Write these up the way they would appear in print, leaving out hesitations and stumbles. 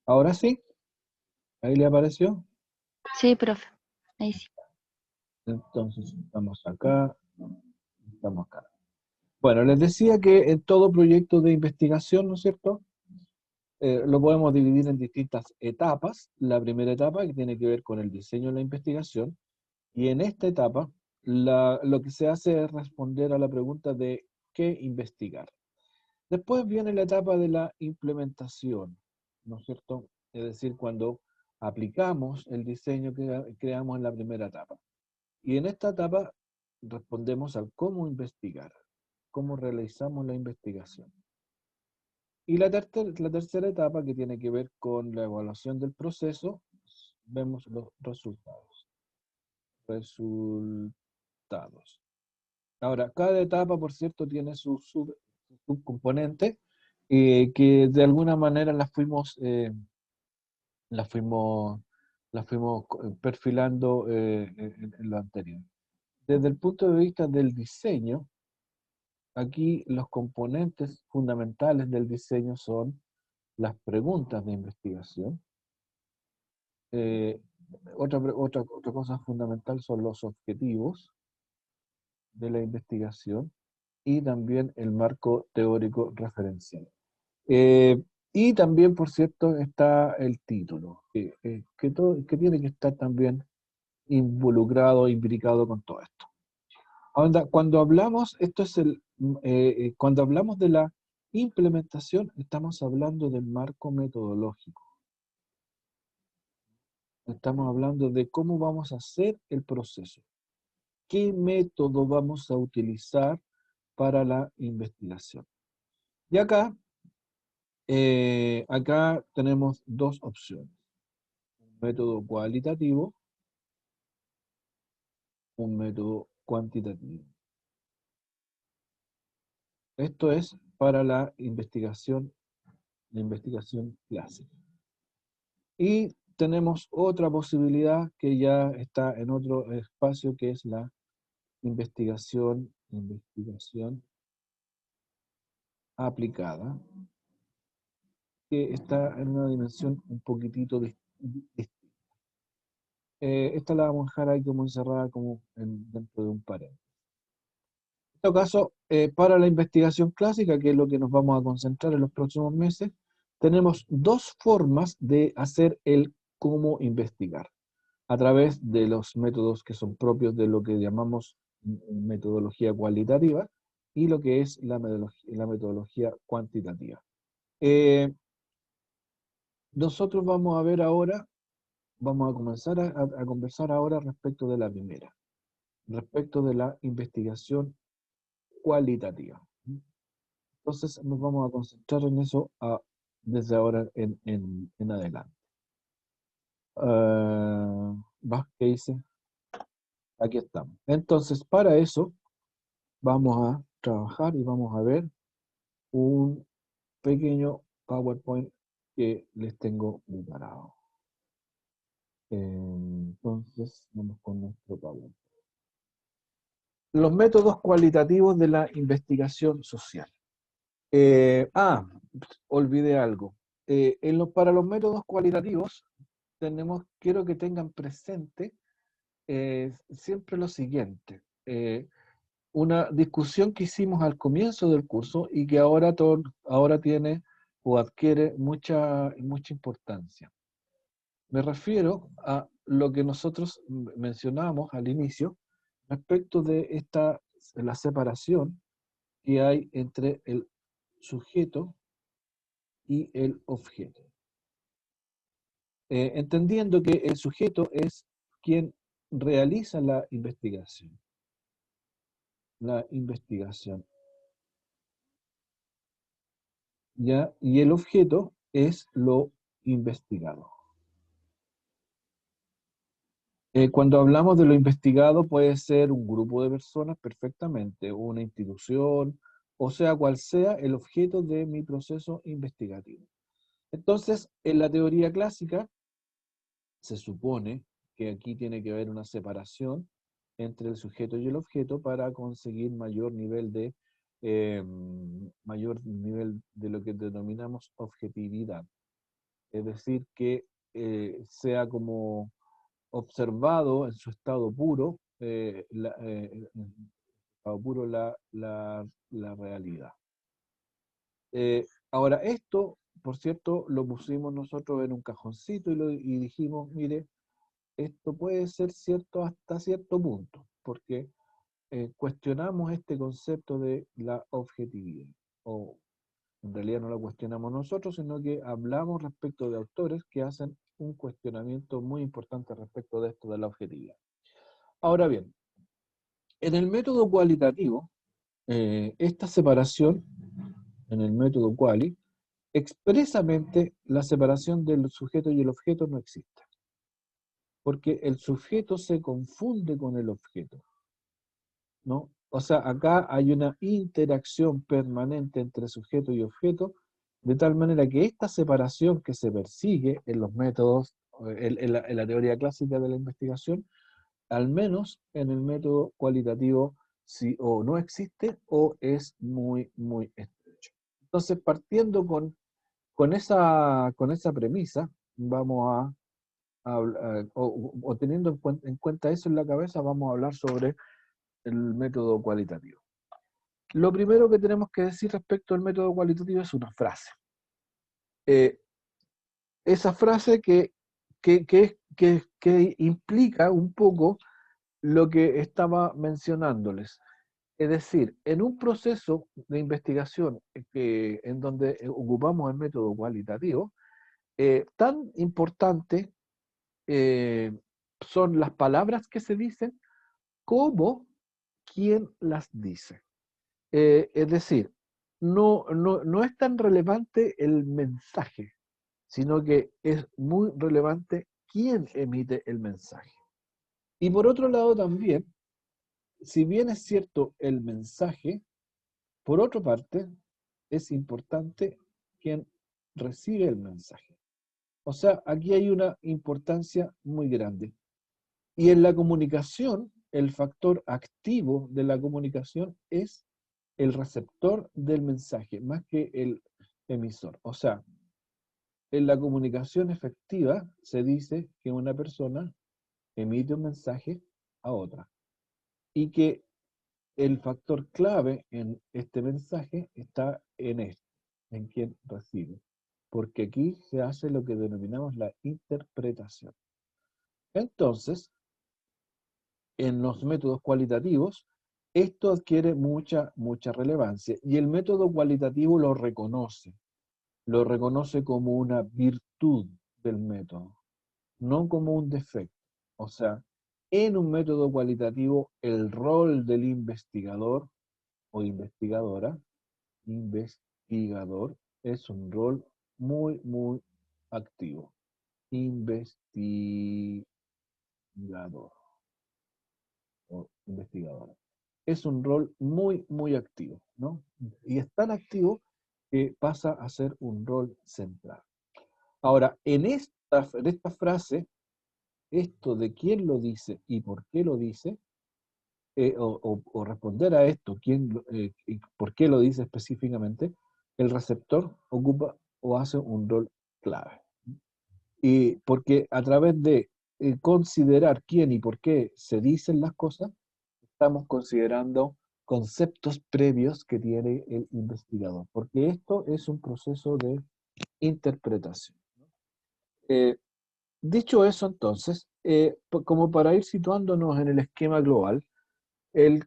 Ahora sí, ahí le apareció. Sí, profe. Ahí sí. Entonces, estamos acá. Bueno, les decía que en todo proyecto de investigación, ¿no es cierto? Lo podemos dividir en distintas etapas. La primera etapa que tiene que ver con el diseño de la investigación. Y en esta etapa, lo que se hace es responder a la pregunta de qué investigar. Después viene la etapa de la implementación, ¿no es cierto? Es decir, cuando aplicamos el diseño que creamos en la primera etapa. Y en esta etapa respondemos al cómo investigar, cómo realizamos la investigación. Y la tercera etapa, que tiene que ver con la evaluación del proceso, vemos los resultados. Resultados. Ahora, cada etapa, por cierto, tiene sus subcomponentes que de alguna manera las fuimos, las fuimos perfilando en lo anterior. Desde el punto de vista del diseño, aquí los componentes fundamentales del diseño son las preguntas de investigación. Eh, otra cosa fundamental son los objetivos de la investigación y también el marco teórico referencial. Eh, y también, por cierto, está el título, que tiene que estar también involucrado, imbricado con todo esto. Ahora, cuando hablamos, cuando hablamos de la implementación, estamos hablando del marco metodológico. Estamos hablando de cómo vamos a hacer el proceso. ¿Qué método vamos a utilizar para la investigación? Y acá tenemos dos opciones. Un método cualitativo, un método cuantitativo. Esto es para la investigación clásica. Y tenemos otra posibilidad que ya está en otro espacio, que es la investigación aplicada, que está en una dimensión un poquitito distinta. Esta la vamos a dejar ahí como encerrada dentro de un paréntesis. En todo caso, para la investigación clásica, que es lo que nos vamos a concentrar en los próximos meses, tenemos dos formas de hacer el cómo investigar, a través de los métodos que son propios de lo que llamamos metodología cualitativa y lo que es la metodología cuantitativa. Eh, Nosotros vamos a ver ahora, vamos a comenzar a conversar ahora respecto de la primera, respecto de la investigación cualitativa. Entonces nos vamos a concentrar en eso desde ahora en adelante. ¿Qué dice? Aquí estamos. Entonces, para eso vamos a trabajar y vamos a ver un pequeño PowerPoint que les tengo preparado. Entonces, vamos con nuestro PowerPoint. Los métodos cualitativos de la investigación social. Olvidé algo. Para los métodos cualitativos, quiero que tengan presente siempre lo siguiente. Una discusión que hicimos al comienzo del curso y que ahora tiene o adquiere mucha importancia. Me refiero a lo que nosotros mencionamos al inicio respecto de la separación que hay entre el sujeto y el objeto. Entendiendo que el sujeto es quien realiza la investigación. La investigación. ¿Ya? Y el objeto es lo investigado. Cuando hablamos de lo investigado puede ser un grupo de personas perfectamente, una institución, o sea, cual sea el objeto de mi proceso investigativo. Entonces, en la teoría clásica, se supone que aquí tiene que haber una separación entre el sujeto y el objeto para conseguir mayor nivel de lo que denominamos objetividad. es decir, que sea como observado en su estado puro, estado puro la realidad. Ahora, esto, por cierto, lo pusimos nosotros en un cajoncito y dijimos, mire, esto puede ser cierto hasta cierto punto, porque cuestionamos este concepto de la objetividad, o en realidad no lo cuestionamos nosotros, sino que hablamos respecto de autores que hacen un cuestionamiento muy importante respecto de esto de la objetividad. Ahora bien, en el método cualitativo, esta separación, en el método quali, expresamente la separación del sujeto y el objeto no existe, porque el sujeto se confunde con el objeto, ¿no? O sea, acá hay una interacción permanente entre sujeto y objeto, de tal manera que esta separación que se persigue en los métodos, en la teoría clásica de la investigación, al menos en el método cualitativo, sí o no existe o es muy, muy estrecho. Entonces, partiendo con esa premisa, vamos o teniendo en cuenta eso en la cabeza, vamos a hablar sobre el método cualitativo. Lo primero que tenemos que decir respecto al método cualitativo es una frase. Esa frase que implica un poco lo que estaba mencionándoles. Es decir, en un proceso de investigación en donde ocupamos el método cualitativo, tan importante son las palabras que se dicen como quién las dice. Es decir, no es tan relevante el mensaje, sino que es muy relevante quién emite el mensaje. Y por otro lado también, si bien es cierto el mensaje, por otra parte, es importante quién recibe el mensaje. O sea, aquí hay una importancia muy grande. Y en la comunicación, el factor activo de la comunicación es el receptor del mensaje, más que el emisor. O sea, en la comunicación efectiva se dice que una persona emite un mensaje a otra y que el factor clave en este mensaje está en quien recibe, porque aquí se hace lo que denominamos la interpretación. Entonces, en los métodos cualitativos, esto adquiere mucha relevancia y el método cualitativo lo reconoce como una virtud del método, no como un defecto. O sea, en un método cualitativo, el rol del investigador o investigador, es un rol muy activo. Investigador o investigadora. Es un rol muy activo, ¿no? Y es tan activo que pasa a ser un rol central. Ahora, en esta frase, esto de quién lo dice y por qué lo dice, o responder a esto, y por qué lo dice específicamente, el receptor ocupa o hace un rol clave. Y porque a través de considerar quién y por qué se dicen las cosas, estamos considerando conceptos previos que tiene el investigador, porque esto es un proceso de interpretación. Eh, Dicho eso, entonces, como para ir situándonos en el esquema global, el,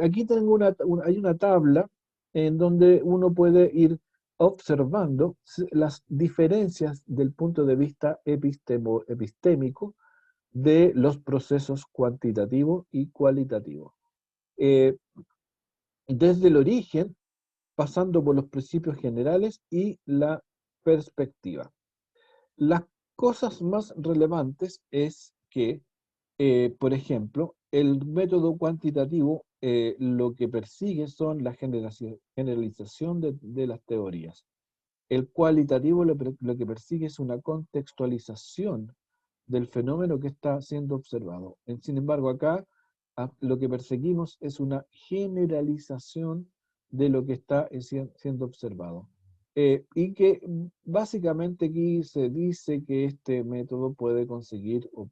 aquí tengo hay una tabla en donde uno puede ir observando las diferencias del punto de vista epistémico de los procesos cuantitativo y cualitativo. Eh, Desde el origen, pasando por los principios generales y la perspectiva. Las cosas más relevantes es que, por ejemplo, el método cuantitativo lo que persigue son la generalización de las teorías. El cualitativo lo que persigue es una contextualización del fenómeno que está siendo observado. Sin embargo, acá lo que perseguimos es una generalización de lo que está siendo observado. Y que básicamente aquí se dice que este método puede conseguir o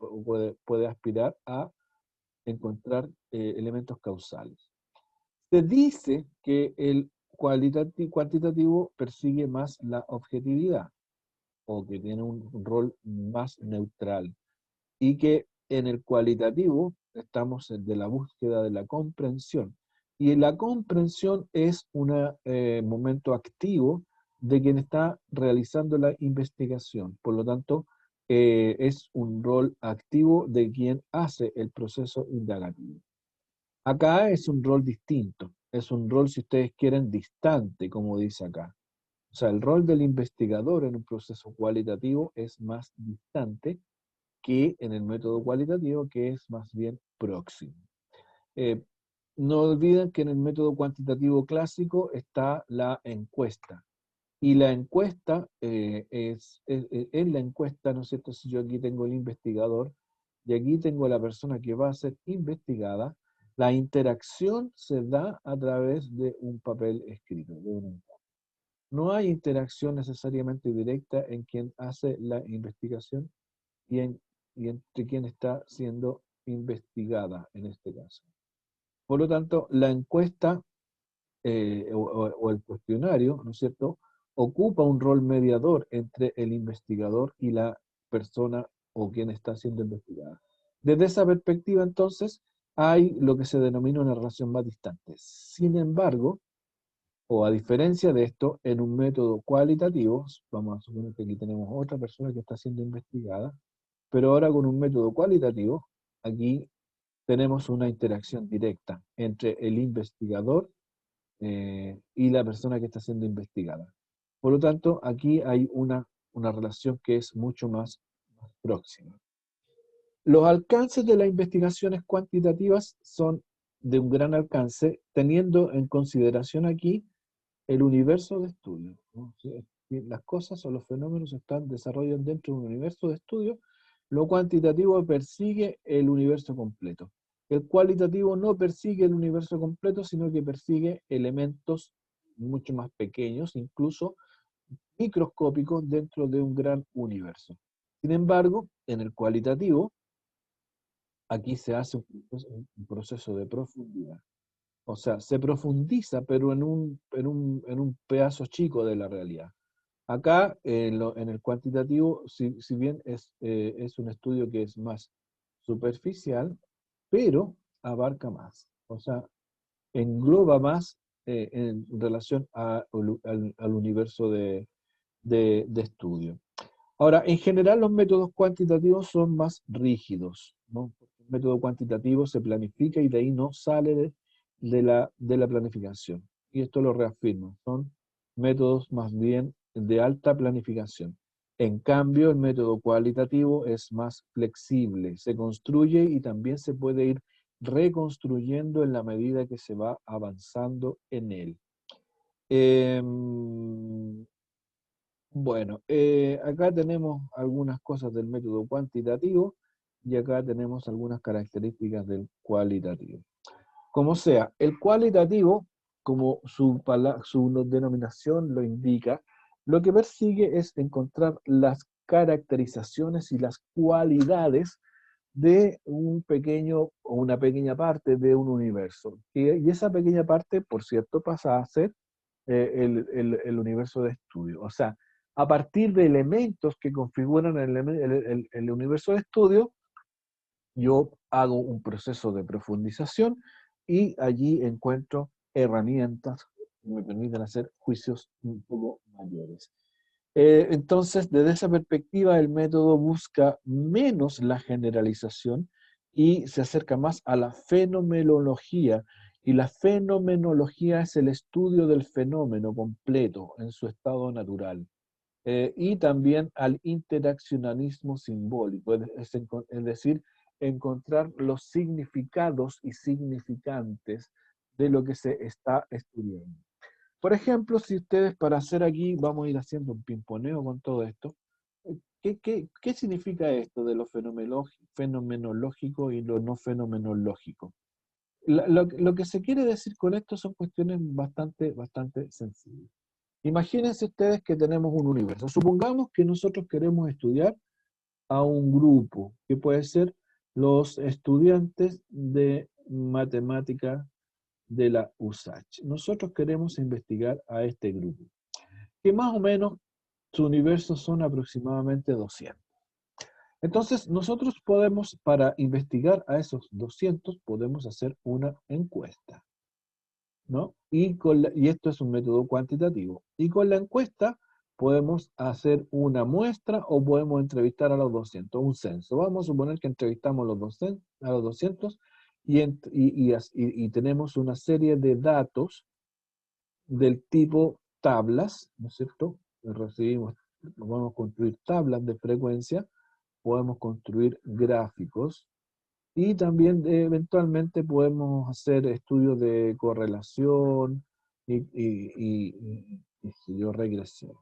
puede aspirar a encontrar elementos causales. Se dice que el cuantitativo persigue más la objetividad o que tiene un rol más neutral y que en el cualitativo estamos de la búsqueda de la comprensión. Y la comprensión es un momento activo de quien está realizando la investigación. Por lo tanto, es un rol activo de quien hace el proceso indagativo. Acá es un rol distinto, es un rol, si ustedes quieren, distante, como dice acá. O sea, el rol del investigador en un proceso cualitativo es más distante que en el método cualitativo, que es más bien próximo. Eh, no olviden que en el método cuantitativo clásico está la encuesta. Y la encuesta en la encuesta, ¿no es cierto? Si yo aquí tengo el investigador y aquí tengo la persona que va a ser investigada, la interacción se da a través de un papel escrito, de un encuesta. No hay interacción necesariamente directa en quien hace la investigación y, y entre quien está siendo investigada en este caso. Por lo tanto, la encuesta o el cuestionario, ¿no es cierto?, ocupa un rol mediador entre el investigador y la persona o quien está siendo investigada. Desde esa perspectiva, entonces, hay lo que se denomina una relación más distante. Sin embargo, o a diferencia de esto, en un método cualitativo, vamos a suponer que aquí tenemos otra persona que está siendo investigada, pero ahora con un método cualitativo, aquí tenemos una interacción directa entre el investigador y la persona que está siendo investigada. Por lo tanto, aquí hay una relación que es mucho más próxima. Los alcances de las investigaciones cuantitativas son de un gran alcance, teniendo en consideración aquí el universo de estudio, ¿no? Si las cosas o los fenómenos se desarrollan dentro de un universo de estudio, lo cuantitativo persigue el universo completo. El cualitativo no persigue el universo completo, sino que persigue elementos mucho más pequeños, incluso microscópicos dentro de un gran universo. Sin embargo, en el cualitativo, aquí se hace un proceso de profundidad. O sea, se profundiza, pero en un pedazo chico de la realidad. Acá, en el cuantitativo, si bien es un estudio que es más superficial, pero abarca más. O sea, engloba más en relación al universo de estudio. Ahora, en general los métodos cuantitativos son más rígidos, ¿no? El método cuantitativo se planifica y de ahí no sale de la planificación. Y esto lo reafirmo, son métodos más bien de alta planificación. En cambio, el método cualitativo es más flexible, se construye y también se puede ir reconstruyendo en la medida que se va avanzando en él. Bueno, acá tenemos algunas cosas del método cuantitativo y acá tenemos algunas características del cualitativo. Como sea, el cualitativo, como su denominación lo indica, lo que persigue es encontrar las caracterizaciones y las cualidades de un pequeño o una pequeña parte de un universo. Y esa pequeña parte, por cierto, pasa a ser el universo de estudio. O sea, a partir de elementos que configuran el universo de estudio, yo hago un proceso de profundización y allí encuentro herramientas que me permiten hacer juicios un poco mayores. Entonces, desde esa perspectiva, el método busca menos la generalización y se acerca más a la fenomenología. Y la fenomenología es el estudio del fenómeno completo en su estado natural. Y también al interaccionalismo simbólico, es decir, encontrar los significados y significantes de lo que se está estudiando. Por ejemplo, si ustedes para hacer aquí, vamos a ir haciendo un pimponeo con todo esto, ¿qué significa esto de lo fenomenológico y lo no fenomenológico? Lo que se quiere decir con esto son cuestiones bastante sencillas. Imagínense ustedes que tenemos un universo. Supongamos que nosotros queremos estudiar a un grupo, que puede ser los estudiantes de matemática de la USACH. Nosotros queremos investigar a este grupo, que más o menos su universo son aproximadamente 200. Entonces, nosotros podemos, para investigar a esos 200, podemos hacer una encuesta, ¿no? Y esto es un método cuantitativo. Y con la encuesta podemos hacer una muestra o podemos entrevistar a los 200, un censo. Vamos a suponer que entrevistamos a los 200 y tenemos una serie de datos del tipo tablas, ¿no es cierto? Podemos construir tablas de frecuencia, podemos construir gráficos, y también eventualmente podemos hacer estudios de correlación y si yo, regresiones.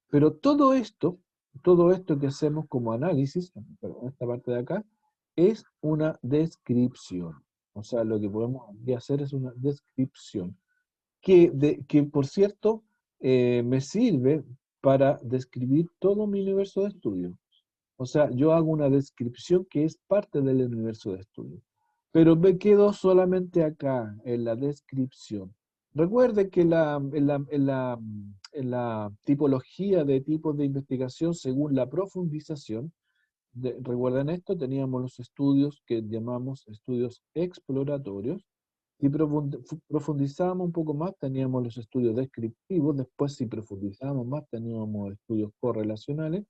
Pero todo esto que hacemos como análisis, pero en esta parte de acá, es una descripción. O sea, lo que podemos aquí hacer es una descripción que por cierto, me sirve para describir todo mi universo de estudio. O sea, yo hago una descripción que es parte del universo de estudio. Pero me quedo solamente acá, en la descripción. Recuerde que en la tipología de tipos de investigación, según la profundización, recuerden esto, teníamos los estudios que llamamos estudios exploratorios. Si profundizábamos un poco más, teníamos los estudios descriptivos. Después, si profundizábamos más, teníamos estudios correlacionales.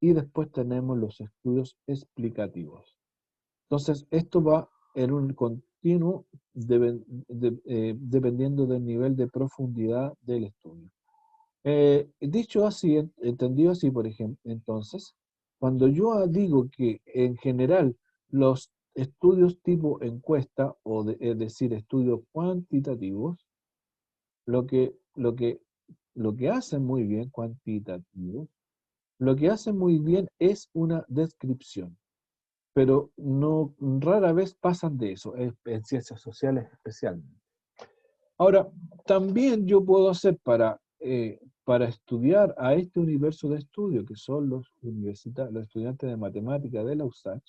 Y después tenemos los estudios explicativos. Entonces, esto va en un continuo dependiendo del nivel de profundidad del estudio. Dicho así, entendido así, por ejemplo, entonces, cuando yo digo que en general los estudios tipo encuesta, es decir, estudios cuantitativos, lo que hacen muy bien cuantitativos, lo que hacen muy bien es una descripción, pero no rara vez pasan de eso, en ciencias sociales especialmente. Ahora, también yo puedo hacer para estudiar a este universo de estudio, que son los estudiantes de matemática de la USACH,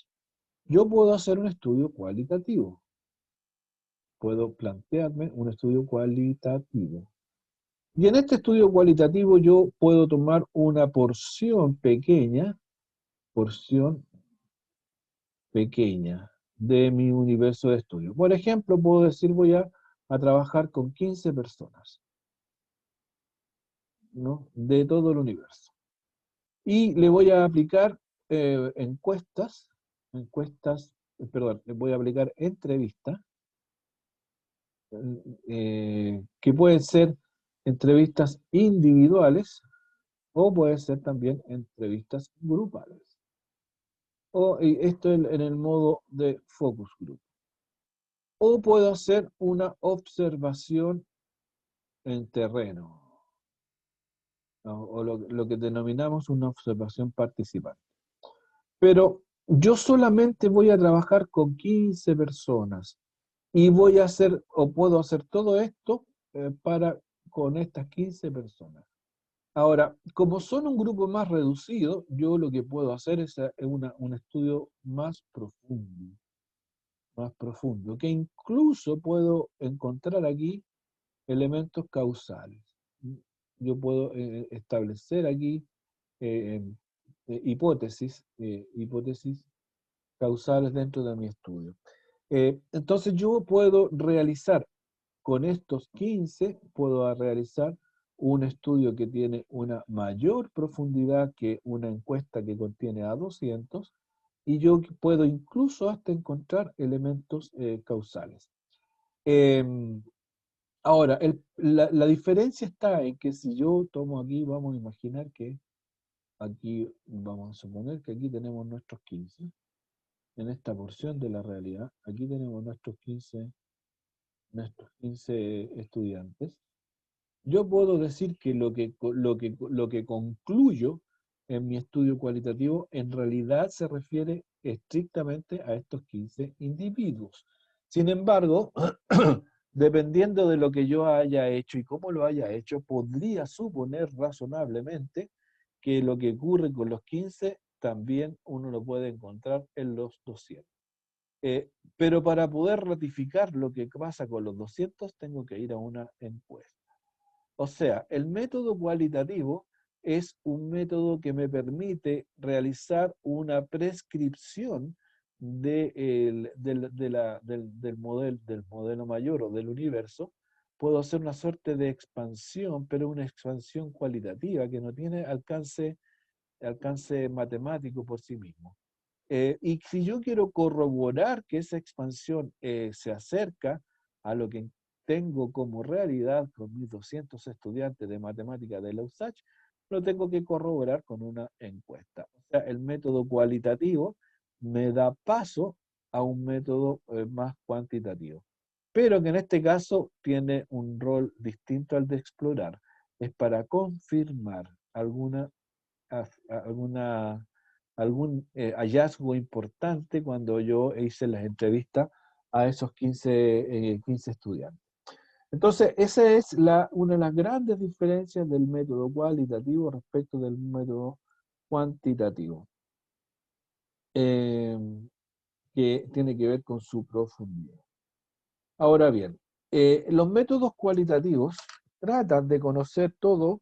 yo puedo hacer un estudio cualitativo. Puedo plantearme un estudio cualitativo. Y en este estudio cualitativo yo puedo tomar una porción pequeña de mi universo de estudio. Por ejemplo, puedo decir voy a trabajar con 15 personas, ¿no? De todo el universo. Y le voy a aplicar perdón, le voy a aplicar entrevistas, que pueden ser entrevistas individuales o pueden ser también entrevistas grupales. Y esto en el modo de focus group. O puedo hacer una observación en terreno, ¿no? O lo que denominamos una observación participante. Pero yo solamente voy a trabajar con 15 personas y voy a hacer, o puedo hacer todo esto con estas 15 personas. Ahora, como son un grupo más reducido, yo lo que puedo hacer es un estudio más profundo, que incluso puedo encontrar aquí elementos causales. Yo puedo establecer aquí eh, hipótesis causales dentro de mi estudio. Entonces yo puedo realizar con estos 15, puedo realizar un estudio que tiene una mayor profundidad que una encuesta que contiene a 200, y yo puedo incluso hasta encontrar elementos causales. Ahora, la diferencia está en que si yo tomo aquí, vamos a imaginar que aquí, vamos a suponer que aquí tenemos nuestros 15, en esta porción de la realidad, aquí tenemos nuestros 15 estudiantes. Yo puedo decir que lo que concluyo en mi estudio cualitativo en realidad se refiere estrictamente a estos 15 individuos. Sin embargo, Dependiendo de lo que yo haya hecho y cómo lo haya hecho, podría suponer razonablemente que lo que ocurre con los 15 también uno lo puede encontrar en los 200. Pero para poder ratificar lo que pasa con los 200, tengo que ir a una encuesta. O sea, el método cualitativo es un método que me permite realizar una prescripción del modelo mayor o del universo. Puedo hacer una suerte de expansión, pero una expansión cualitativa que no tiene alcance matemático por sí mismo. Y si yo quiero corroborar que esa expansión se acerca a lo que tengo como realidad con mis 200 estudiantes de matemática de la USACH, lo tengo que corroborar con una encuesta. O sea, el método cualitativo me da paso a un método más cuantitativo. Pero que en este caso tiene un rol distinto al de explorar. Es para confirmar alguna algún hallazgo importante cuando yo hice las entrevistas a esos 15 estudiantes. Entonces, esa es una de las grandes diferencias del método cualitativo respecto del método cuantitativo, eh, que tiene que ver con su profundidad. Ahora bien, los métodos cualitativos tratan de conocer todo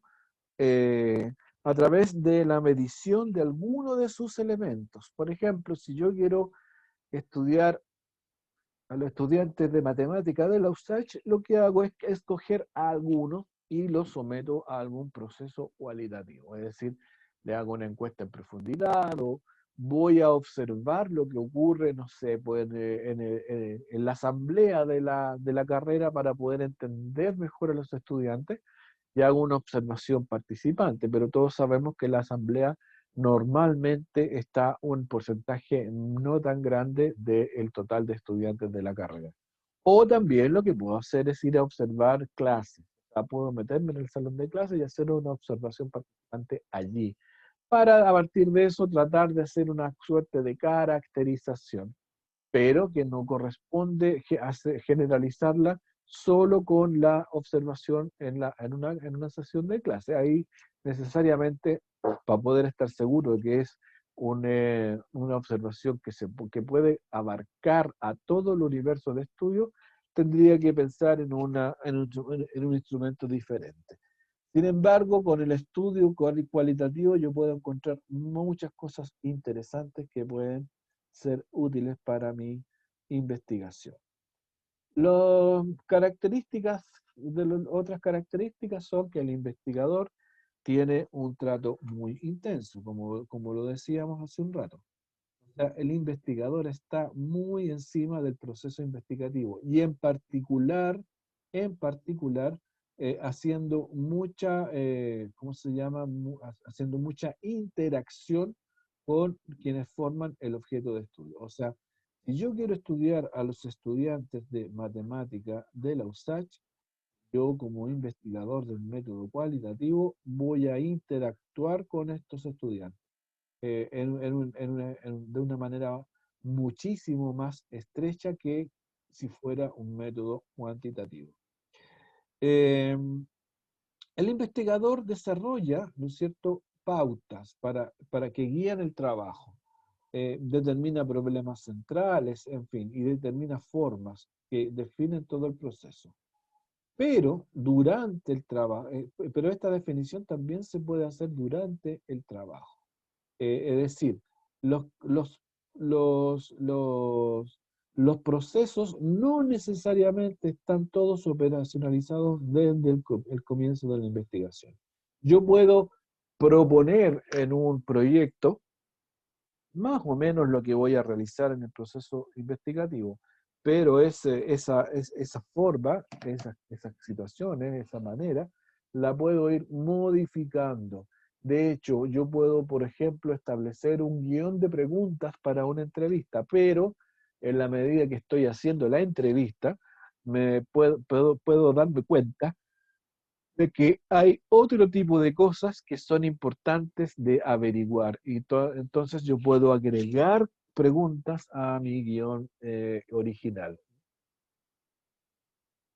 a través de la medición de alguno de sus elementos. Por ejemplo, si yo quiero estudiar a los estudiantes de matemática de la USACH, lo que hago es escoger a algunos y los someto a algún proceso cualitativo. Es decir, le hago una encuesta en profundidad o voy a observar lo que ocurre, no sé, pues en la asamblea de la carrera para poder entender mejor a los estudiantes y hago una observación participante, pero todos sabemos que la asamblea normalmente está un porcentaje no tan grande del total de estudiantes de la carrera. O también lo que puedo hacer es ir a observar clases. O sea, puedo meterme en el salón de clases y hacer una observación participante allí, para a partir de eso tratar de hacer una suerte de caracterización, pero que no corresponde generalizarla solo con la observación en una sesión de clase. Ahí necesariamente, para poder estar seguro de que es una observación que puede abarcar a todo el universo de estudio, tendría que pensar en un instrumento diferente. Sin embargo, con el estudio cualitativo yo puedo encontrar muchas cosas interesantes que pueden ser útiles para mi investigación. Otras características son que el investigador tiene un trato muy intenso, como lo decíamos hace un rato. O sea, el investigador está muy encima del proceso investigativo y en particular, haciendo mucha, ¿cómo se llama? Haciendo mucha interacción con quienes forman el objeto de estudio. O sea, si yo quiero estudiar a los estudiantes de matemática de la USACH, yo como investigador del método cualitativo voy a interactuar con estos estudiantes de una manera muchísimo más estrecha que si fuera un método cuantitativo. El investigador desarrolla, ¿no es cierto?, pautas para que guíen el trabajo, determina problemas centrales, en fin, y determina formas que definen todo el proceso. Pero durante el trabajo, pero esta definición también se puede hacer durante el trabajo. Es decir, los, los, los, los, los procesos no necesariamente están todos operacionalizados desde el comienzo de la investigación. Yo puedo proponer en un proyecto más o menos lo que voy a realizar en el proceso investigativo, pero esa forma, esas situaciones, esa manera, la puedo ir modificando. De hecho, yo puedo, por ejemplo, establecer un guión de preguntas para una entrevista, pero en la medida que estoy haciendo la entrevista, puedo darme cuenta de que hay otro tipo de cosas que son importantes de averiguar. Y entonces yo puedo agregar preguntas a mi guión original.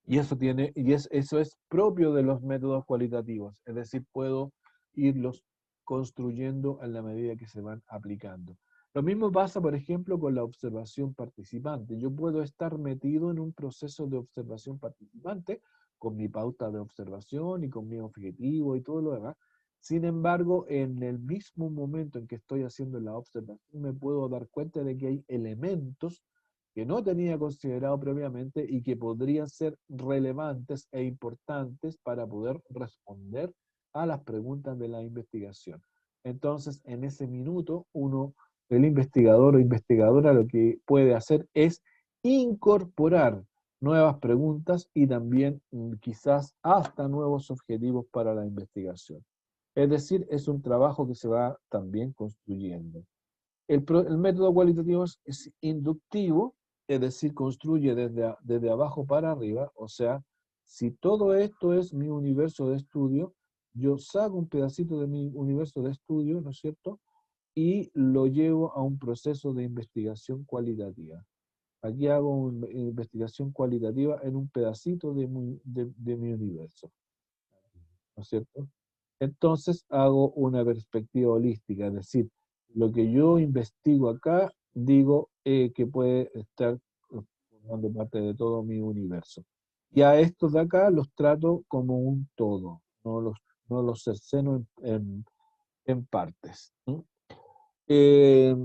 Y eso es propio de los métodos cualitativos, es decir, puedo irlos construyendo en la medida que se van aplicando. Lo mismo pasa, por ejemplo, con la observación participante. Yo puedo estar metido en un proceso de observación participante con mi pauta de observación y con mi objetivo y todo lo demás. Sin embargo, en el mismo momento en que estoy haciendo la observación, me puedo dar cuenta de que hay elementos que no tenía considerado previamente y que podrían ser relevantes e importantes para poder responder a las preguntas de la investigación. Entonces, en ese minuto, el investigador o investigadora lo que puede hacer es incorporar nuevas preguntas y también quizás hasta nuevos objetivos para la investigación. Es decir, es un trabajo que se va también construyendo. El método cualitativo es inductivo, es decir, construye desde abajo para arriba, o sea, si todo esto es mi universo de estudio, yo saco un pedacito de mi universo de estudio, ¿no es cierto? Y lo llevo a un proceso de investigación cualitativa. Aquí hago una investigación cualitativa en un pedacito de mi universo, ¿no es cierto? Entonces hago una perspectiva holística, es decir, lo que yo investigo acá, digo que puede estar formando parte de todo mi universo. Y a estos de acá los trato como un todo, no los cerceno en partes. ¿No? Eh,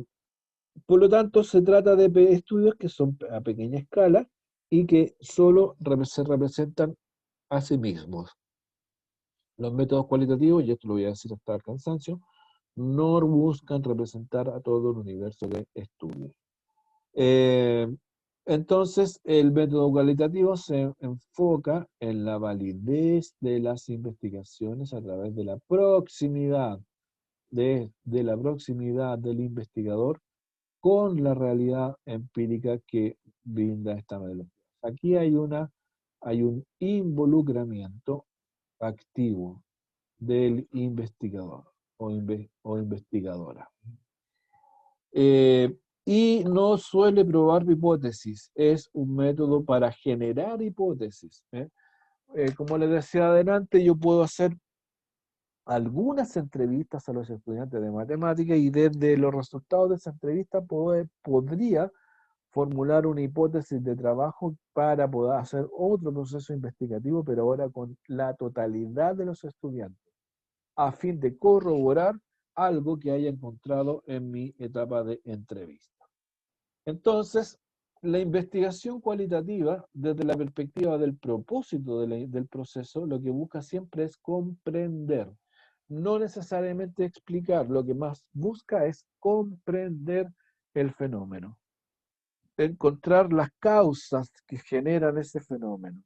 por lo tanto, se trata de estudios que son a pequeña escala y que solo se representan a sí mismos. Los métodos cualitativos, y esto lo voy a decir hasta el cansancio, no buscan representar a todo el universo de estudios. Eh, entonces, el método cualitativo se enfoca en la validez de las investigaciones a través de la proximidad, de la proximidad del investigador con la realidad empírica que brinda esta metodología. Aquí hay un involucramiento activo del investigador o investigadora. Y no suele probar hipótesis, es un método para generar hipótesis. Como les decía adelante, yo puedo hacer algunas entrevistas a los estudiantes de matemáticas y desde los resultados de esa entrevista podría formular una hipótesis de trabajo para poder hacer otro proceso investigativo, pero ahora con la totalidad de los estudiantes, a fin de corroborar algo que haya encontrado en mi etapa de entrevista. Entonces, la investigación cualitativa, desde la perspectiva del propósito del proceso, lo que busca siempre es comprender, no necesariamente explicar, lo que más busca es comprender el fenómeno, encontrar las causas que generan ese fenómeno.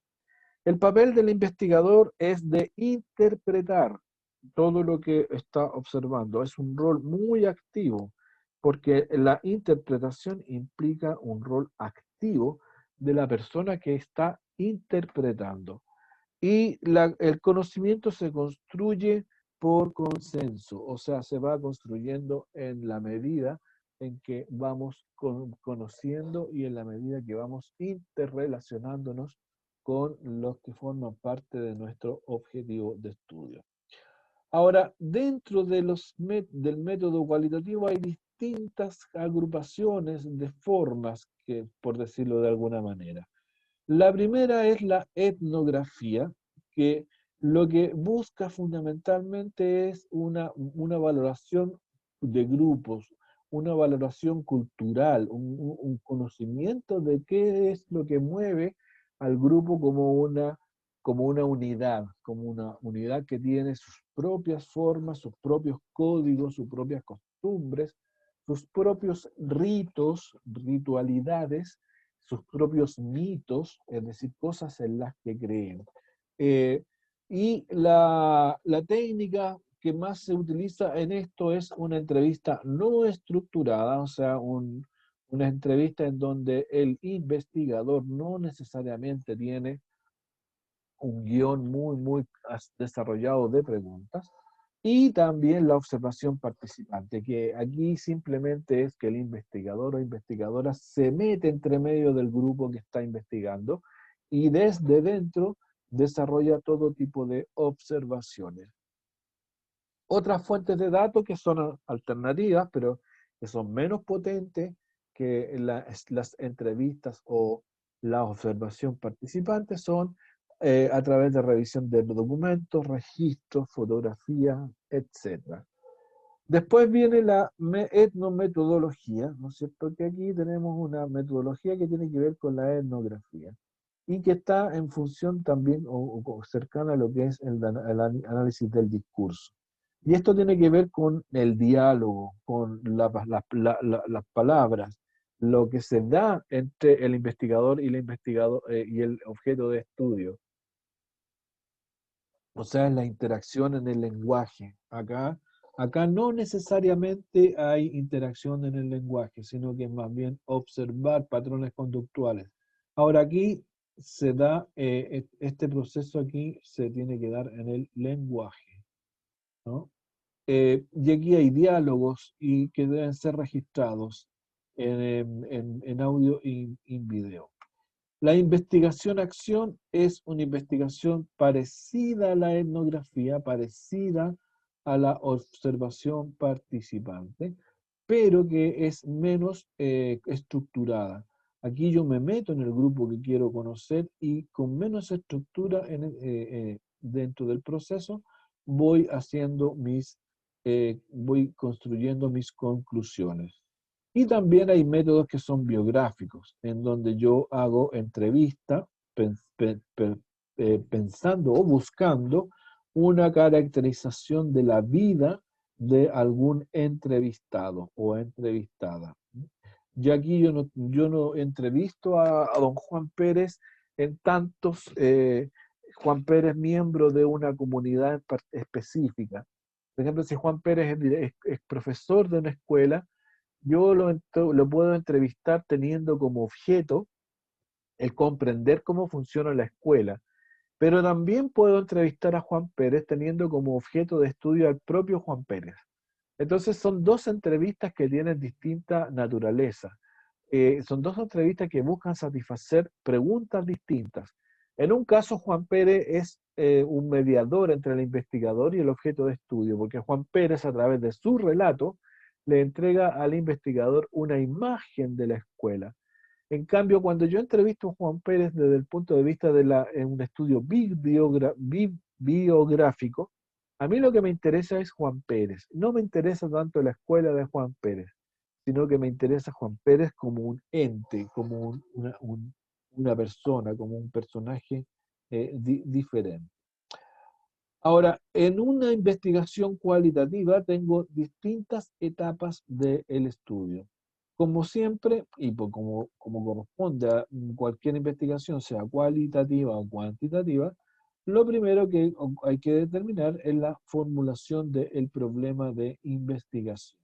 El papel del investigador es de interpretar todo lo que está observando. Es un rol muy activo, porque la interpretación implica un rol activo de la persona que está interpretando. Y el conocimiento se construye por consenso, o sea, se va construyendo en la medida en que vamos conociendo y en la medida que vamos interrelacionándonos con los que forman parte de nuestro objetivo de estudio. Ahora, dentro de del método cualitativo hay distintas agrupaciones de formas, que, por decirlo de alguna manera. La primera es la etnografía, que lo que busca fundamentalmente es una valoración de grupos, una valoración cultural, un conocimiento de qué es lo que mueve al grupo como una unidad que tiene sus propias formas, sus propios códigos, sus propias costumbres, sus propios ritos, ritualidades, sus propios mitos, es decir, cosas en las que creen. Y la técnica que más se utiliza en esto es una entrevista no estructurada, o sea, una entrevista en donde el investigador no necesariamente tiene un guión muy desarrollado de preguntas, y también la observación participante, que aquí simplemente es que el investigador o investigadora se mete entre medio del grupo que está investigando y desde dentro desarrolla todo tipo de observaciones. Otras fuentes de datos que son alternativas, pero que son menos potentes que las entrevistas o la observación participante son a través de revisión de documentos, registros, fotografías, etc. Después viene la etnometodología, ¿no es cierto? Que aquí tenemos una metodología que tiene que ver con la etnografía y que está en función también o cercana a lo que es el análisis del discurso. Y esto tiene que ver con el diálogo, con las palabras, lo que se da entre el investigador y y el objeto de estudio. O sea, la interacción en el lenguaje. Acá no necesariamente hay interacción en el lenguaje, sino que más bien observar patrones conductuales. Ahora aquí se da, este proceso aquí se tiene que dar en el lenguaje, ¿no? Y aquí hay diálogos y que deben ser registrados en audio y en video. La investigación-acción es una investigación parecida a la etnografía, parecida a la observación participante, pero que es menos estructurada. Aquí yo me meto en el grupo que quiero conocer y con menos estructura dentro del proceso voy voy construyendo mis conclusiones. Y también hay métodos que son biográficos, en donde yo hago entrevista pensando o buscando una caracterización de la vida de algún entrevistado o entrevistada. Y aquí yo no entrevisto a don Juan Pérez en tantos, Juan Pérez miembro de una comunidad específica. Por ejemplo, si Juan Pérez es profesor de una escuela, yo lo puedo entrevistar teniendo como objeto el comprender cómo funciona la escuela, pero también puedo entrevistar a Juan Pérez teniendo como objeto de estudio al propio Juan Pérez. Entonces son dos entrevistas que tienen distinta naturaleza. Son dos entrevistas que buscan satisfacer preguntas distintas. En un caso, Juan Pérez es un mediador entre el investigador y el objeto de estudio, porque Juan Pérez, a través de su relato, le entrega al investigador una imagen de la escuela. En cambio, cuando yo entrevisto a Juan Pérez desde el punto de vista de un estudio biográfico, a mí lo que me interesa es Juan Pérez. No me interesa tanto la escuela de Juan Pérez, sino que me interesa Juan Pérez como un ente, como una persona, como un personaje diferente. Ahora, en una investigación cualitativa tengo distintas etapas del estudio. Como siempre, y como corresponde a cualquier investigación, sea cualitativa o cuantitativa, lo primero que hay que determinar es la formulación del problema de investigación.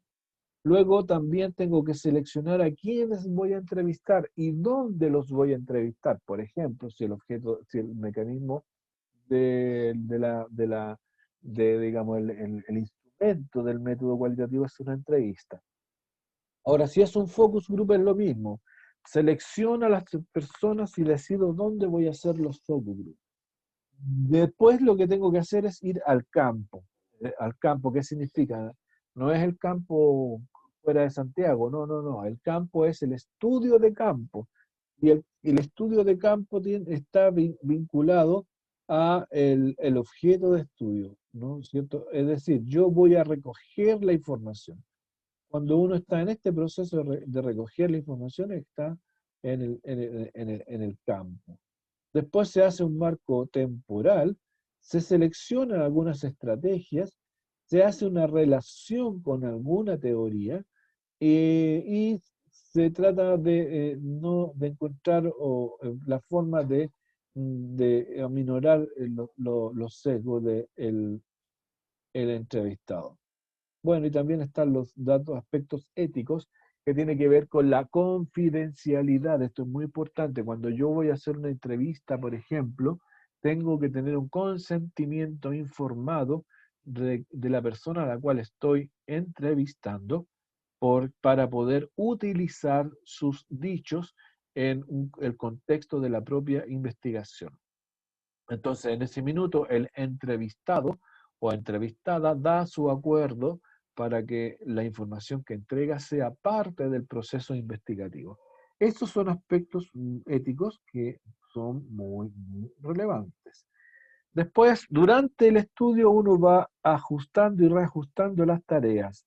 Luego también tengo que seleccionar a quiénes voy a entrevistar y dónde los voy a entrevistar. Por ejemplo, si el mecanismo digamos, el instrumento del método cualitativo es una entrevista. Ahora, si es un focus group es lo mismo. Selecciono a las personas y decido dónde voy a hacer los focus group. Después lo que tengo que hacer es ir al campo. ¿Al campo qué significa? No es el campo fuera de Santiago, no, no, no. El campo es el estudio de campo. Y el estudio de campo está vinculado a el objeto de estudio, ¿no es cierto? Es decir, yo voy a recoger la información. Cuando uno está en este proceso de recoger la información, está en el campo. Después se hace un marco temporal, se seleccionan algunas estrategias, se hace una relación con alguna teoría y se trata no, de encontrar la forma de aminorar los sesgos del el entrevistado. Bueno, y también están los aspectos éticos que tienen que ver con la confidencialidad. Esto es muy importante. Cuando yo voy a hacer una entrevista, por ejemplo, tengo que tener un consentimiento informado de la persona a la cual estoy entrevistando para poder utilizar sus dichos en el contexto de la propia investigación. Entonces, en ese minuto, el entrevistado o entrevistada da su acuerdo para que la información que entrega sea parte del proceso investigativo. Estos son aspectos éticos que son muy, muy relevantes. Después, durante el estudio, uno va ajustando y reajustando las tareas.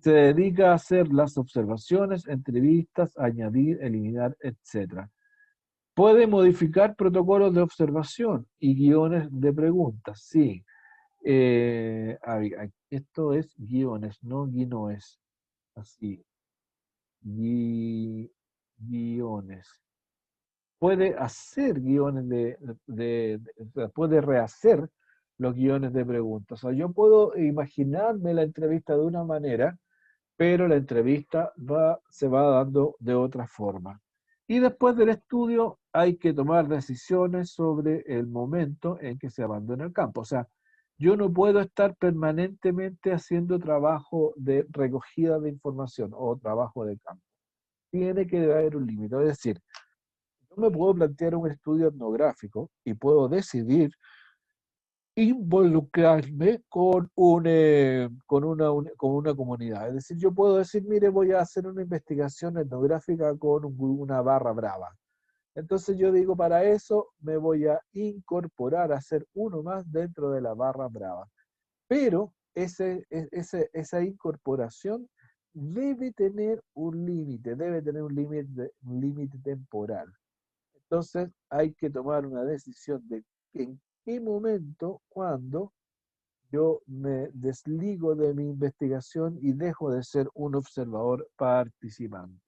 Se dedica a hacer las observaciones, entrevistas, añadir, eliminar, etc. Puede modificar protocolos de observación y guiones de preguntas, sí. Esto es guiones, no guiones. Así, guiones. Puede hacer guiones puede rehacer los guiones de preguntas. O sea, yo puedo imaginarme la entrevista de una manera, pero la entrevista se va dando de otra forma. Y después del estudio hay que tomar decisiones sobre el momento en que se abandona el campo. O sea, yo no puedo estar permanentemente haciendo trabajo de recogida de información o trabajo de campo. Tiene que haber un límite. Es decir, yo me puedo plantear un estudio etnográfico y puedo decidir involucrarme con una comunidad. Es decir, yo puedo decir, mire, voy a hacer una investigación etnográfica con una barra brava. Entonces yo digo, para eso me voy a incorporar a ser uno más dentro de la barra brava. Pero esa incorporación debe tener un límite, debe tener un límite temporal. Entonces hay que tomar una decisión de en qué momento, cuándo yo me desligo de mi investigación y dejo de ser un observador participante.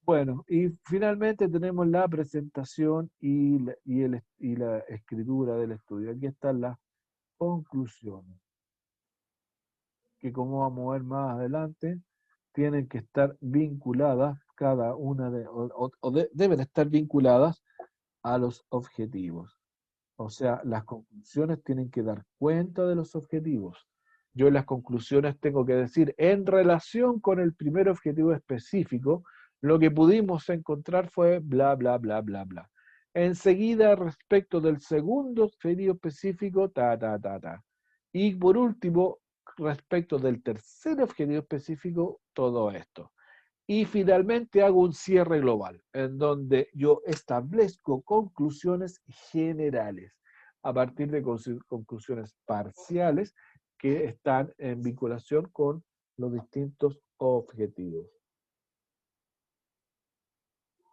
Bueno, y finalmente tenemos la presentación y la escritura del estudio. Aquí están las conclusiones, que como vamos a ver más adelante, tienen que estar vinculadas cada una deben estar vinculadas a los objetivos. O sea, las conclusiones tienen que dar cuenta de los objetivos. Yo en las conclusiones tengo que decir, en relación con el primer objetivo específico, lo que pudimos encontrar fue bla, bla, bla, bla, bla. Enseguida, respecto del segundo objetivo específico, ta, ta, ta, ta. Y por último, respecto del tercer objetivo específico, todo esto. Y finalmente hago un cierre global, en donde yo establezco conclusiones generales a partir de conclusiones parciales que están en vinculación con los distintos objetivos.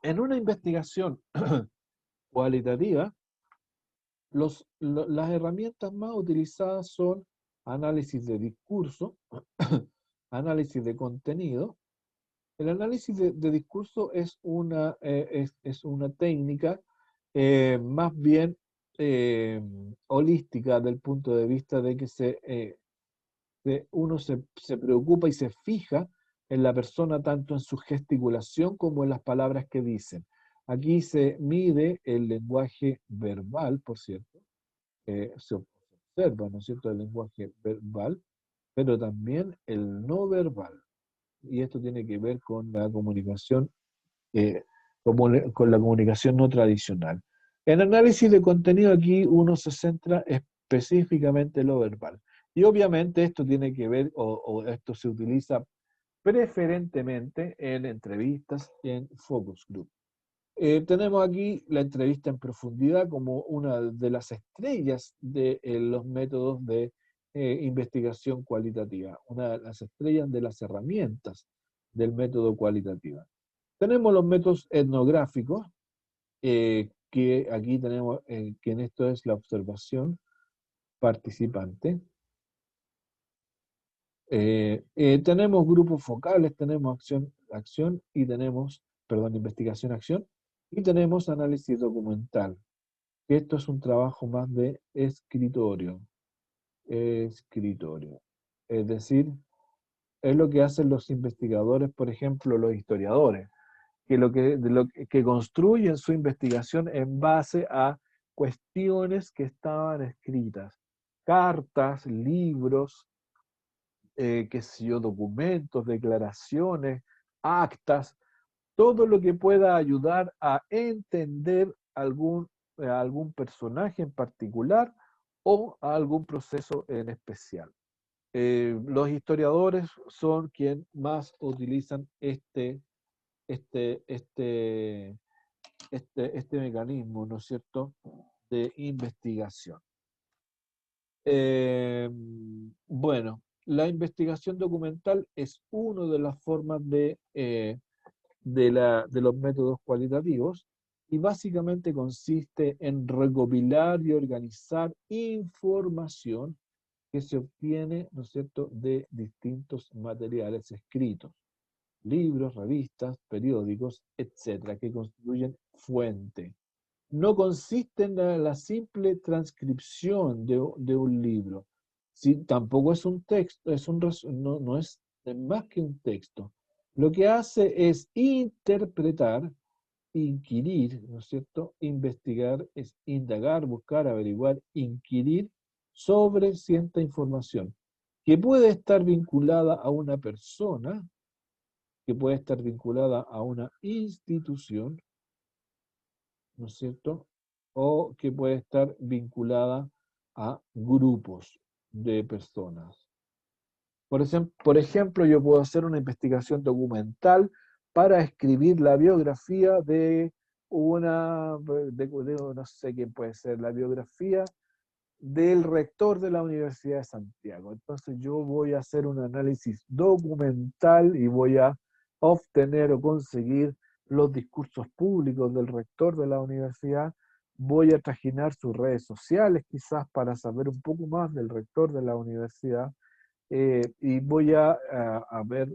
En una investigación cualitativa, las herramientas más utilizadas son análisis de discurso, análisis de contenido. El análisis de discurso es es una técnica más bien holística del punto de vista de que uno se preocupa y se fija en la persona tanto en su gesticulación como en las palabras que dicen. Aquí se mide el lenguaje verbal, por cierto, se observa, ¿no es cierto?, el lenguaje verbal, pero también el no verbal. Y esto tiene que ver con la comunicación, con la comunicación no tradicional. En análisis de contenido aquí uno se centra específicamente en lo verbal. Y obviamente esto tiene que ver, o esto se utiliza preferentemente en entrevistas y en focus group. Tenemos aquí la entrevista en profundidad como una de las estrellas de los métodos de investigación cualitativa, una de las estrellas de las herramientas del método cualitativo. Tenemos los métodos etnográficos, que aquí tenemos, que en esto es la observación participante. Tenemos grupos focales, tenemos acción y tenemos, perdón, investigación-acción, y tenemos análisis documental, que esto es un trabajo más de escritorio. Escritorio. Es decir, es lo que hacen los investigadores, por ejemplo, los historiadores, que construyen su investigación en base a cuestiones que estaban escritas, cartas, libros, qué sé yo, documentos, declaraciones, actas, todo lo que pueda ayudar a entender algún personaje en particular o a algún proceso en especial. Los historiadores son quienes más utilizan este, este, este mecanismo, ¿no es cierto?, de investigación. Bueno, la investigación documental es una de las formas de los métodos cualitativos y básicamente consiste en recopilar y organizar información que se obtiene, ¿no es cierto?, de distintos materiales escritos, libros, revistas, periódicos, etcétera, que constituyen fuente. No consiste en la simple transcripción de un libro. Sí, tampoco es un texto, no es más que un texto. Lo que hace es interpretar, inquirir, ¿no es cierto? Investigar es indagar, buscar, averiguar, inquirir sobre cierta información que puede estar vinculada a una persona, que puede estar vinculada a una institución, ¿no es cierto? O que puede estar vinculada a grupos de personas. Por ejemplo, yo puedo hacer una investigación documental para escribir la biografía de no sé quién puede ser, la biografía del rector de la Universidad de Santiago. Entonces yo voy a hacer un análisis documental y voy a obtener o conseguir los discursos públicos del rector de la universidad. Voy a trajinar sus redes sociales quizás para saber un poco más del rector de la universidad, y voy a ver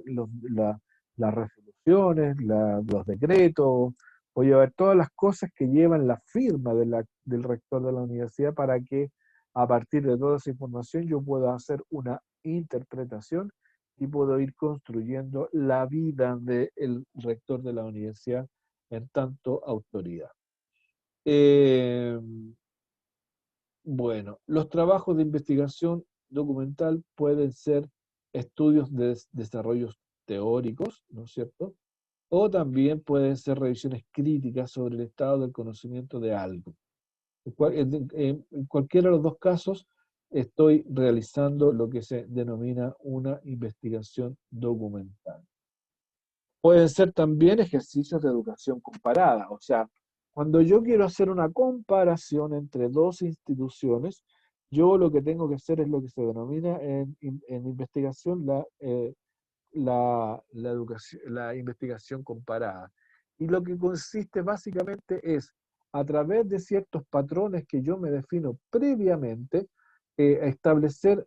las resoluciones, los decretos, voy a ver todas las cosas que llevan la firma del rector de la universidad para que a partir de toda esa información yo pueda hacer una interpretación y puedo ir construyendo la vida del rector de la universidad en tanto autoridad. Eh, bueno, los trabajos de investigación documental pueden ser estudios de desarrollos teóricos, ¿no es cierto? O también pueden ser revisiones críticas sobre el estado del conocimiento de algo. En cualquiera de los dos casos, estoy realizando lo que se denomina una investigación documental. Pueden ser también ejercicios de educación comparada, o sea, cuando yo quiero hacer una comparación entre dos instituciones, yo lo que tengo que hacer es lo que se denomina en investigación la investigación comparada. Y lo que consiste básicamente es, a través de ciertos patrones que yo me defino previamente, establecer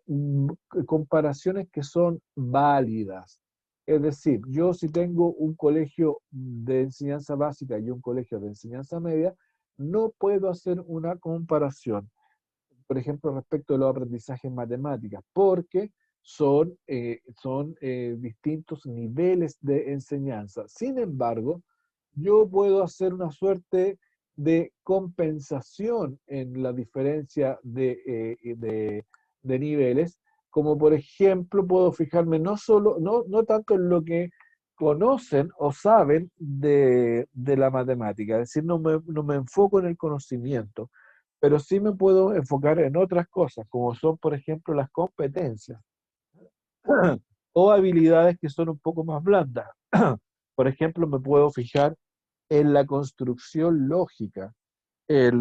comparaciones que son válidas. Es decir, yo si tengo un colegio de enseñanza básica y un colegio de enseñanza media, no puedo hacer una comparación, por ejemplo, respecto de los aprendizajes en matemáticas, porque son distintos niveles de enseñanza. Sin embargo, yo puedo hacer una suerte de compensación en la diferencia de niveles, como por ejemplo puedo fijarme no tanto en lo que conocen o saben de la matemática, es decir, no me enfoco en el conocimiento, pero sí me puedo enfocar en otras cosas, como son, por ejemplo, las competencias o habilidades que son un poco más blandas. Por ejemplo, me puedo fijar en la construcción lógica,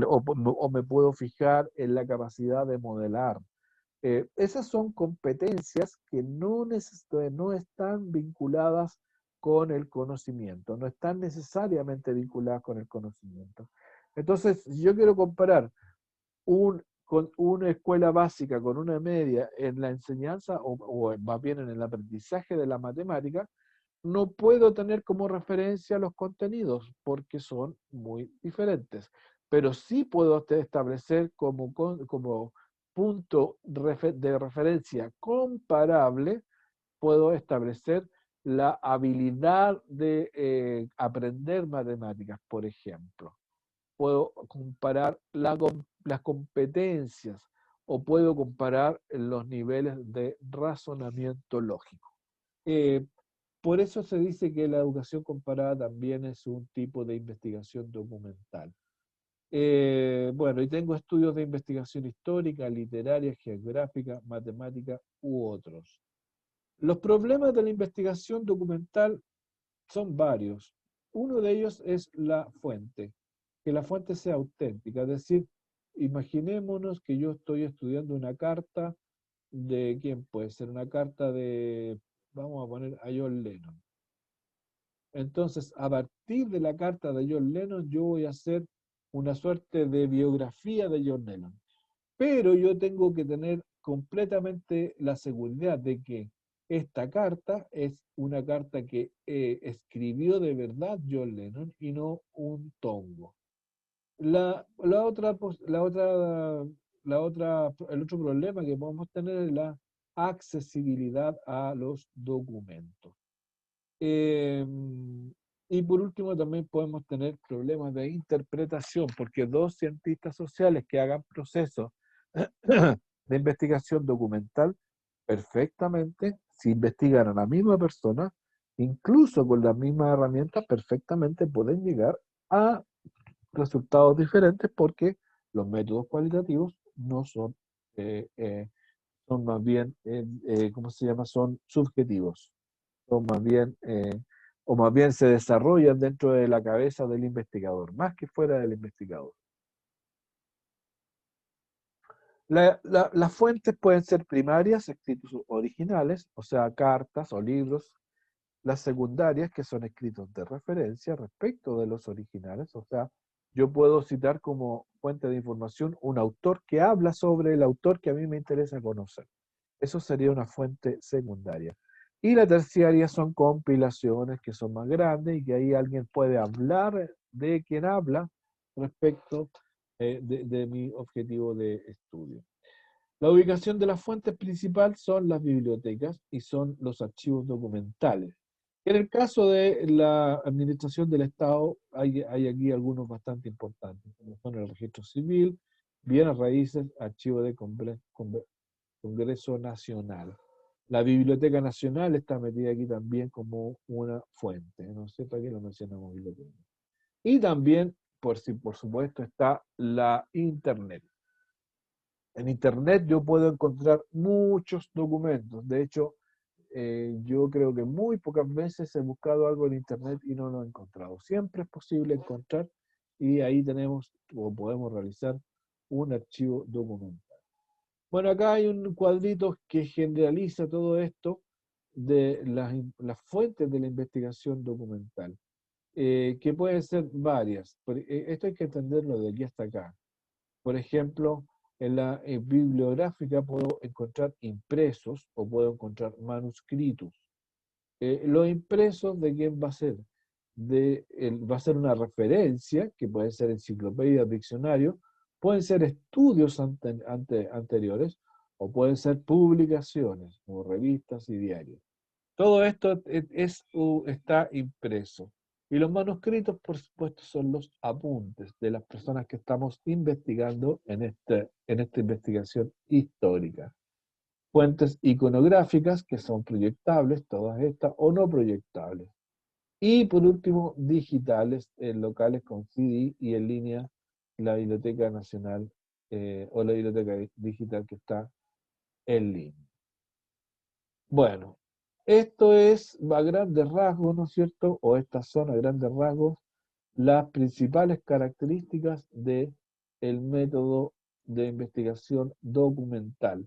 o me puedo fijar en la capacidad de modelar. Esas son competencias que no están vinculadas con el conocimiento, no están necesariamente vinculadas con el conocimiento. Entonces, si yo quiero comparar con una escuela básica, con una media en la enseñanza o más bien en el aprendizaje de la matemática, no puedo tener como referencia los contenidos porque son muy diferentes. Pero sí puedo establecer como punto de referencia comparable, puedo establecer la habilidad de aprender matemáticas, por ejemplo. Puedo comparar las competencias o puedo comparar los niveles de razonamiento lógico. Eh, por eso se dice que la educación comparada también es un tipo de investigación documental. Bueno, y tengo estudios de investigación histórica, literaria, geográfica, matemática u otros. Los problemas de la investigación documental son varios. Uno de ellos es la fuente, que la fuente sea auténtica, es decir, imaginémonos que yo estoy estudiando una carta de, ¿quién puede ser? Una carta de, vamos a poner a John Lennon. Entonces, a partir de la carta de John Lennon, yo voy a hacer una suerte de biografía de John Lennon. Pero yo tengo que tener completamente la seguridad de que esta carta es una carta que escribió de verdad John Lennon y no un tongo. El otro problema que podemos tener es la accesibilidad a los documentos. Y por último también podemos tener problemas de interpretación, porque dos cientistas sociales que hagan procesos de investigación documental, perfectamente, si investigan a la misma persona, incluso con las mismas herramientas, perfectamente pueden llegar a resultados diferentes porque los métodos cualitativos no son, son más bien, ¿cómo se llama? Son subjetivos, son más bien, o más bien se desarrollan dentro de la cabeza del investigador, más que fuera del investigador. Las fuentes pueden ser primarias, escritos originales, o sea, cartas o libros. Las secundarias, que son escritos de referencia respecto de los originales, o sea, yo puedo citar como fuente de información un autor que habla sobre el autor que a mí me interesa conocer. Eso sería una fuente secundaria. Y la terciaria son compilaciones que son más grandes y que ahí alguien puede hablar de quien habla respecto de mi objetivo de estudio. La ubicación de las fuentes principal son las bibliotecas y son los archivos documentales. En el caso de la administración del Estado, hay aquí algunos bastante importantes, como son el registro civil, bienes raíces, archivo de Congreso Nacional. La Biblioteca Nacional está metida aquí también como una fuente. No sé para qué lo mencionamos biblioteca. Y también, por supuesto, está la Internet. En Internet yo puedo encontrar muchos documentos. De hecho, yo creo que muy pocas veces he buscado algo en Internet y no lo he encontrado. Siempre es posible encontrar y ahí tenemos o podemos realizar un archivo documental. Bueno, acá hay un cuadrito que generaliza todo esto de las fuentes de la investigación documental, que pueden ser varias. Esto hay que entenderlo de aquí hasta acá. Por ejemplo, en la bibliográfica puedo encontrar impresos o puedo encontrar manuscritos. Los impresos, ¿de quién va a ser? Va a ser una referencia, que puede ser enciclopedia, diccionario, pueden ser estudios anteriores o pueden ser publicaciones, como revistas y diarios. Todo esto está impreso. Y los manuscritos, por supuesto, son los apuntes de las personas que estamos investigando en esta investigación histórica. Fuentes iconográficas, que son proyectables, todas estas, o no proyectables. Y por último, digitales, locales con CD y en línea, la Biblioteca Nacional o la Biblioteca Digital que está en línea. Bueno, esto es a grandes rasgos, ¿no es cierto? O estas son a grandes rasgos las principales características del método de investigación documental.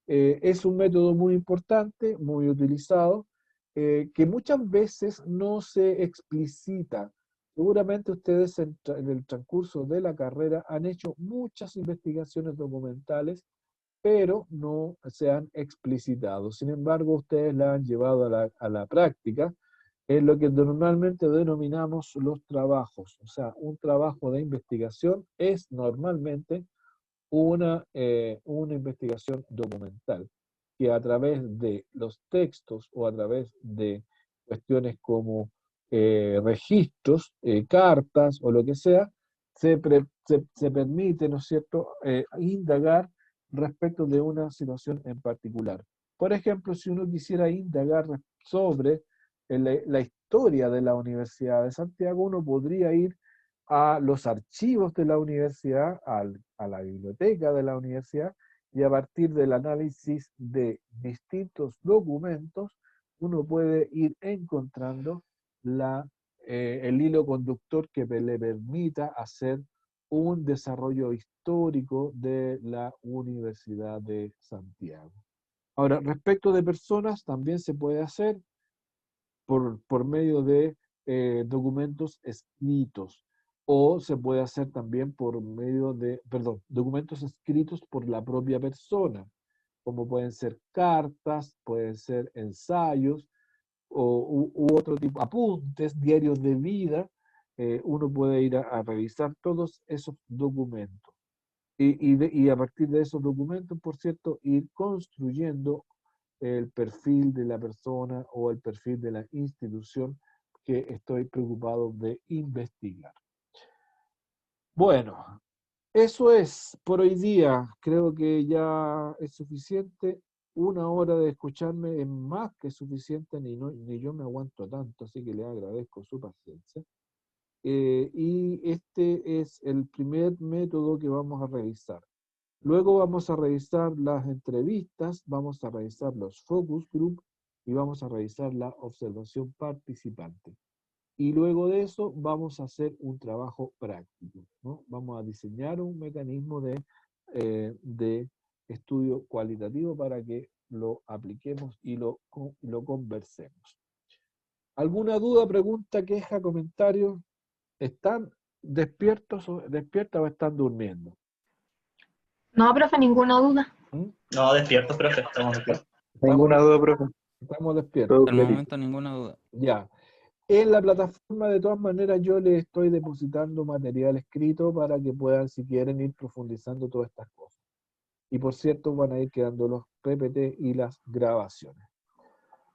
Es un método muy importante, muy utilizado, que muchas veces no se explicita. Seguramente ustedes en el transcurso de la carrera han hecho muchas investigaciones documentales, pero no se han explicitado. Sin embargo, ustedes la han llevado a la práctica en lo que normalmente denominamos los trabajos. O sea, un trabajo de investigación es normalmente una investigación documental, que a través de los textos o a través de cuestiones como registros, cartas o lo que sea, se permite, ¿no es cierto?, indagar respecto de una situación en particular. Por ejemplo, si uno quisiera indagar sobre la historia de la Universidad de Santiago, uno podría ir a los archivos de la universidad, a la biblioteca de la universidad, y a partir del análisis de distintos documentos, uno puede ir encontrando el hilo conductor que le permita hacer un desarrollo histórico de la Universidad de Santiago. Ahora, respecto de personas, también se puede hacer por medio de documentos escritos, o se puede hacer también por medio de, perdón, documentos escritos por la propia persona, como pueden ser cartas, pueden ser ensayos, u otro tipo, apuntes, diarios de vida. Uno puede ir a revisar todos esos documentos. Y a partir de esos documentos, por cierto, ir construyendo el perfil de la persona o el perfil de la institución que estoy preocupado de investigar. Bueno, eso es por hoy día. Creo que ya es suficiente. 1 hora de escucharme es más que suficiente, ni yo me aguanto tanto, así que les agradezco su paciencia. Y este es el primer método que vamos a revisar. Luego vamos a revisar las entrevistas, vamos a revisar los focus group y vamos a revisar la observación participante. Y luego de eso vamos a hacer un trabajo práctico, ¿no? Vamos a diseñar un mecanismo de estudio cualitativo para que lo apliquemos y lo conversemos. ¿Alguna duda, pregunta, queja, comentario? ¿Están despiertas o están durmiendo? No, profe, ninguna duda. ¿Mm? No, despierto, profe, estamos despiertos. Ninguna duda, profe. Estamos despiertos. Todo Hasta el clarito. momento ninguna duda. Ya. En la plataforma, de todas maneras, yo les estoy depositando material escrito para que puedan, si quieren, ir profundizando todas estas cosas. Y por cierto, van a ir quedando los PPT y las grabaciones.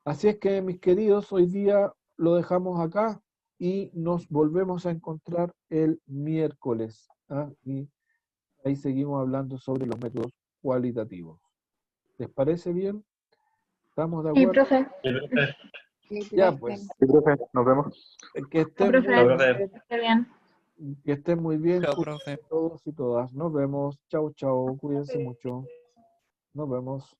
Así es que, mis queridos, hoy día lo dejamos acá y nos volvemos a encontrar el miércoles. ¿Ah? Y ahí seguimos hablando sobre los métodos cualitativos. ¿Les parece bien? ¿Estamos de Sí, acuerdo? profe. Sí, profe. Ya, pues, Sí, profe, nos vemos. que estén profe. muy profe. bien. Esté bien. Que estén muy bien. Chao, Cuídense profe. todos y todas. Nos vemos. Chau, chau. Cuídense mucho. Nos vemos.